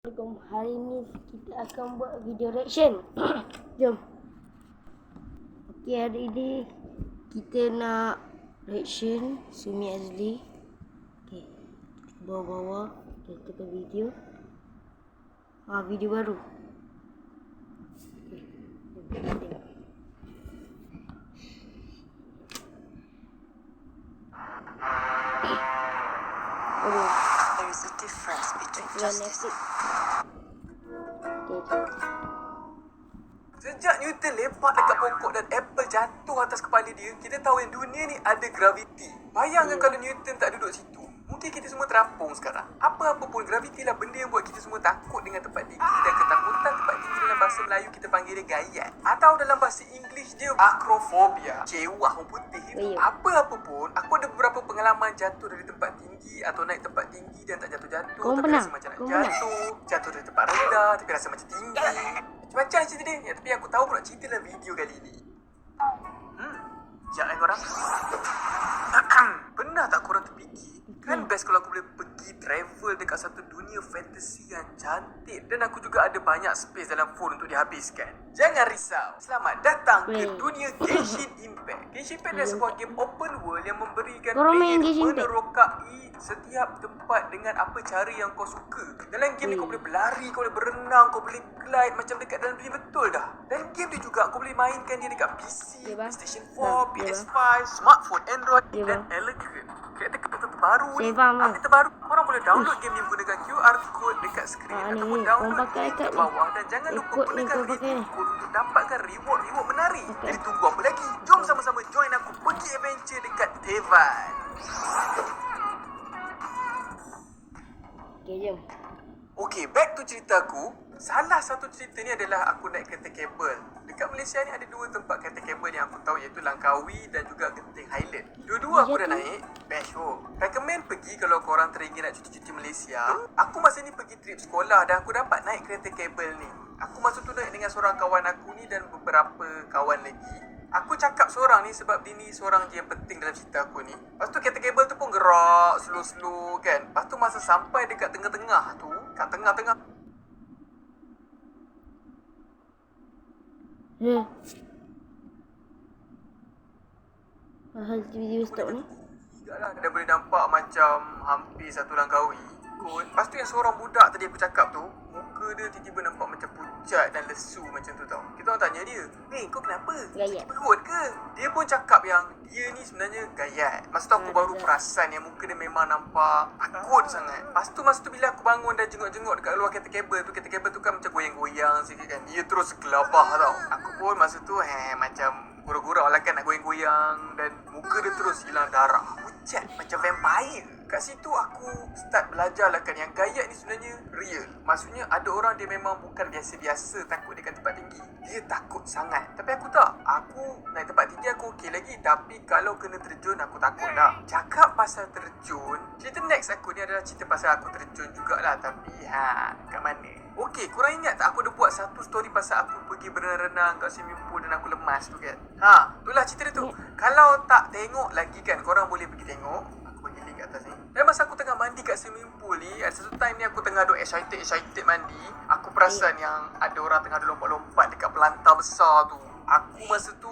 Assalamualaikum. Hari ni kita akan buat video reaction. Jom. Okey, hari ni kita nak reaction Sumi Azli. Okey, bawah-bawah kita tekan video. Video baru. Okey, jom kita tengok. There is a difference between justice. Sejak Newton lepak dekat pokok dan apple jatuh atas kepala dia, kita tahu yang dunia ni ada graviti. Bayangkan kalau Newton tak duduk situ, mungkin kita semua terapung sekarang. Apa-apa pun, graviti lah benda yang buat kita semua takut dengan tempat tinggi. Dan ketakutan tempat tinggi dalam bahasa Melayu kita panggil dia gayat. Atau dalam bahasa English dia akrofobia. Cewah orang putih itu. Apa-apa pun, aku ada beberapa pengalaman jatuh dari tempat tinggi atau naik tempat tinggi dan tak jatuh-jatuh. Kau Tapi pernah? rasa macam nak jatuh. Jatuh dari tempat rendah tapi rasa macam tinggi. Macam cerita dia. Tapi aku tahu aku nak cerita dalam video kali ni. Sekejap korang. Pernah tak korang terfikir? Kan best kalau aku boleh pergi travel dekat satu dunia fantasi yang cantik. Dan aku juga ada banyak space dalam phone untuk dihabiskan. Jangan risau. Selamat datang ke dunia Genshin Impact. Genshin Impact adalah sebuah game open world yang memberikan Korang main player Genshin Impact? menerokai setiap tempat dengan apa cara yang kau suka. Dalam game ni kau boleh berlari, kau boleh berenang, kau boleh glide macam dekat dalam dunia betul dah. Dan game ni juga kau boleh mainkan dia dekat PC, Ya, bang. PlayStation 4, Ya, PS5, smartphone, Android Ya, dan bang. Elegant. Karakter terbaru ni, Saya faham, bang. update terbaru, korang boleh download game ni menggunakan QR code dekat skrin ni, ataupun kau download pakai link ikat kat ni. bawah dan jangan lupa Ikut ni gunakan kau pakai redeem ni. code untuk dapatkan reward menarik. Okay. Jadi tunggu apa lagi? Jom sama-sama join aku pergi adventure dekat Tevan. Okey, jom. Okay, back to ceritaku. Salah satu cerita ni adalah aku naik kereta kabel. Dekat Malaysia ni ada dua tempat kereta kabel yang aku tahu, iaitu Langkawi dan juga Genting Highland. Dua-dua aku dah naik. Best show. Recommend pergi kalau korang teringin nak cuti-cuti Malaysia. Aku masa ni pergi trip sekolah dan aku dapat naik kereta kabel ni. Aku masa tu naik dengan seorang kawan aku ni dan beberapa kawan lagi. Aku cakap seorang ni sebab dia ni seorang je yang penting dalam cerita aku ni. Lepas tu kereta kabel tu pun gerak slow-slow kan. Lepas tu masa sampai dekat tengah-tengah tu, kat tengah-tengah Mahal video stop ni. dah boleh nampak macam hampir satu Langkawi kot. Lepas tu yang seorang budak tadi aku cakap tu, muka dia tiba-tiba nampak macam pucat dan lesu macam tu tau. Kita orang tanya dia, kau kenapa? Gayat. Sakit perut ke? Dia pun cakap yang dia ni sebenarnya gayat. Masa tu aku baru perasan yang muka dia memang nampak takut sangat. Lepas tu masa tu bila aku bangun dan jenguk-jenguk dekat luar kereta kabel tu kan macam goyang-goyang sikit kan. Dia terus gelabah tau. Aku pun masa tu macam gurau-gurau lah kan nak goyang-goyang dan muka dia terus hilang darah. Pucat macam vampire. Kat situ aku start belajar lah kan yang gayat ni sebenarnya real. Maksudnya ada orang dia memang bukan biasa-biasa takut dekat tempat tinggi. Dia takut sangat. Tapi aku tak. Aku naik tempat tinggi aku okey lagi. Tapi kalau kena terjun aku takut dah. Cakap pasal terjun, cerita next aku ni adalah cerita pasal aku terjun jugalah. Tapi kat mana? Okey, korang ingat tak aku ada buat satu story pasal aku pergi berenang-renang kat swimming pool dan aku lemas tu kan? Itulah cerita dia tu. Kalau tak tengok lagi kan, korang boleh pergi tengok. Aku bagi link kat atas ni. Dan masa aku tengah mandi kat swimming pool ni, ada satu time ni aku tengah duk excited mandi. Aku perasan yang ada orang tengah duk lompat-lompat dekat pelantar besar tu. Aku masa tu,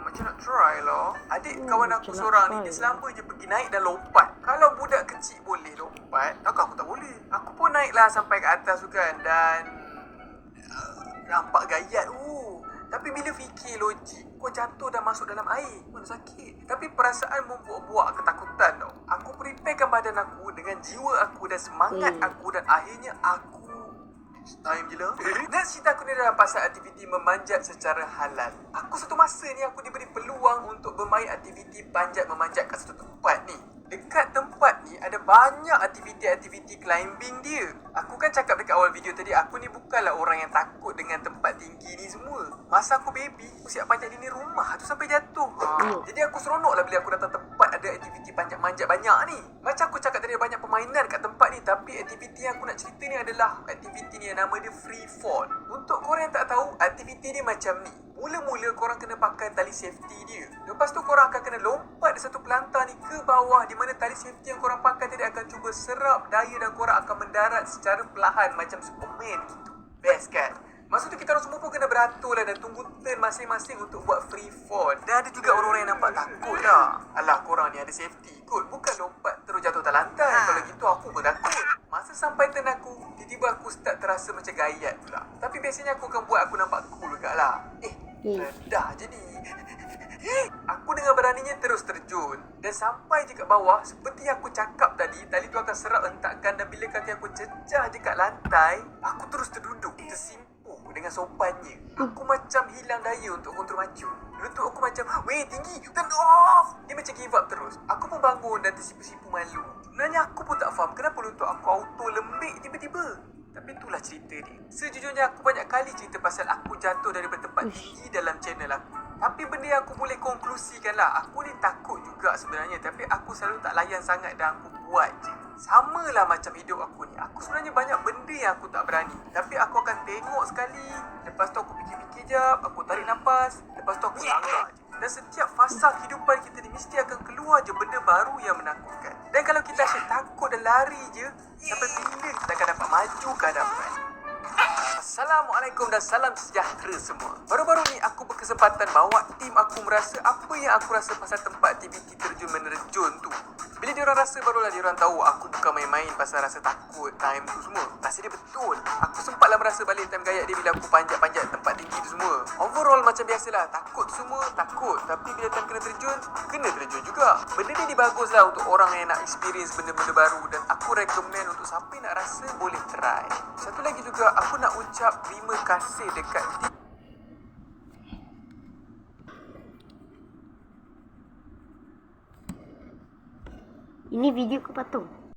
macam nak try lah. Adik kawan aku macam nak seorang ni, try dia lah. selamba je pergi naik dan lompat. Kalau budak kecil boleh lompat, takkan aku tak boleh. Aku pun naiklah sampai ke atas tu kan. Dan nampak gayat Tapi bila fikir logik, kau jatuh dan masuk dalam air, mana sakit. Tapi perasaan membuat-buat ketakutan tau. Aku preparekan badan aku dengan jiwa aku dan semangat aku dan akhirnya aku time je lah. Dan cerita aku ni adalah pasal aktiviti memanjat secara halal. Aku satu masa ni aku diberi peluang untuk bermain aktiviti panjat memanjat kat satu tempat ni. Dekat tempat ni ada banyak aktiviti-aktiviti climbing dia. Aku kan cakap dekat awal video tadi, aku ni bukanlah orang yang takut dengan tempat tinggi ni semua. Masa aku baby, aku siap panjat dinding rumah tu sampai jatuh. Jadi aku seronok lah bila aku datang tempat ada ada aktiviti panjat-manjat banyak ni. Macam aku cakap tadi, ada banyak permainan kat tempat ni. Tapi aktiviti yang aku nak cerita ni adalah aktiviti ni yang nama dia free fall. Untuk korang yang tak tahu, aktiviti ni macam ni. Mula-mula korang kena pakai tali safety dia. Lepas tu korang akan kena lompat dari satu pelantar ni ke bawah, di mana tali safety yang korang pakai tadi akan cuba serap daya dan korang akan mendarat secara perlahan macam Superman gitu. Best kan? Masa tu kita orang semua pun kena beratur lah dan tunggu turn masing-masing untuk buat free fall. Dan ada juga orang-orang yang nampak takut lah. Alah, korang ni ada safety kot, bukan lompat terus jatuh atas lantai. Kalau gitu aku pun takut. Masa sampai turn aku, tiba-tiba aku start terasa macam gayat pula. Tapi biasanya aku akan buat aku nampak cool juga lah. Rendah je ni. Aku dengan beraninya terus terjun. Dan sampai je kat bawah, seperti yang aku cakap tadi, tali tu akan serap hentakkan. Dan bila kaki aku cecah je kat lantai, aku terus terduduk, tersimpuh dengan sopannya. Aku macam hilang daya untuk kontrol maju. Lutut aku macam, weh tinggi, turn off. Dia macam give up terus. Aku pun bangun dan tersipu-sipu malu. Sebenarnya aku pun tak faham kenapa lutut aku auto lembik tiba-tiba. Tapi itulah cerita dia. Sejujurnya aku banyak kali cerita pasal aku jatuh daripada tempat tinggi dalam channel aku. Tapi benda yang aku boleh konklusikan lah, aku ni takut juga sebenarnya. Tapi aku selalu tak layan sangat dan aku buat je. Sama lah macam hidup aku ni. Aku sebenarnya banyak benda yang aku tak berani. Tapi aku akan tengok sekali. Lepas tu aku fikir-fikir jap, aku tarik nafas. Lepas tu aku langgar je. Dan setiap fasa kehidupan kita ni mesti akan keluar je benda baru yang menakutkan. Dan kalau kita asyik takut dan lari je, sampai bila kita akan dapat maju ke hadapan? Assalamualaikum dan salam sejahtera semua. Baru-baru ni aku berkesempatan bawa tim aku merasa apa yang aku rasa pasal tempat aktiviti terjun menerjun tu. Bila diorang rasa, barulah diorang tahu aku bukan main-main pasal rasa takut time tu semua. Rasa dia betul. Aku sempatlah merasa balik time gayat dia bila aku panjat-panjat tempat tinggi tu semua. Overall macam biasalah, takut semua takut. Tapi bila time kena terjun juga. Benda ni bagus lah untuk orang yang nak experience benda-benda baru. Dan aku recommend untuk siapa yang nak rasa boleh try. Satu lagi juga, aku nak ucap terima kasih dekat Ini video ke patung?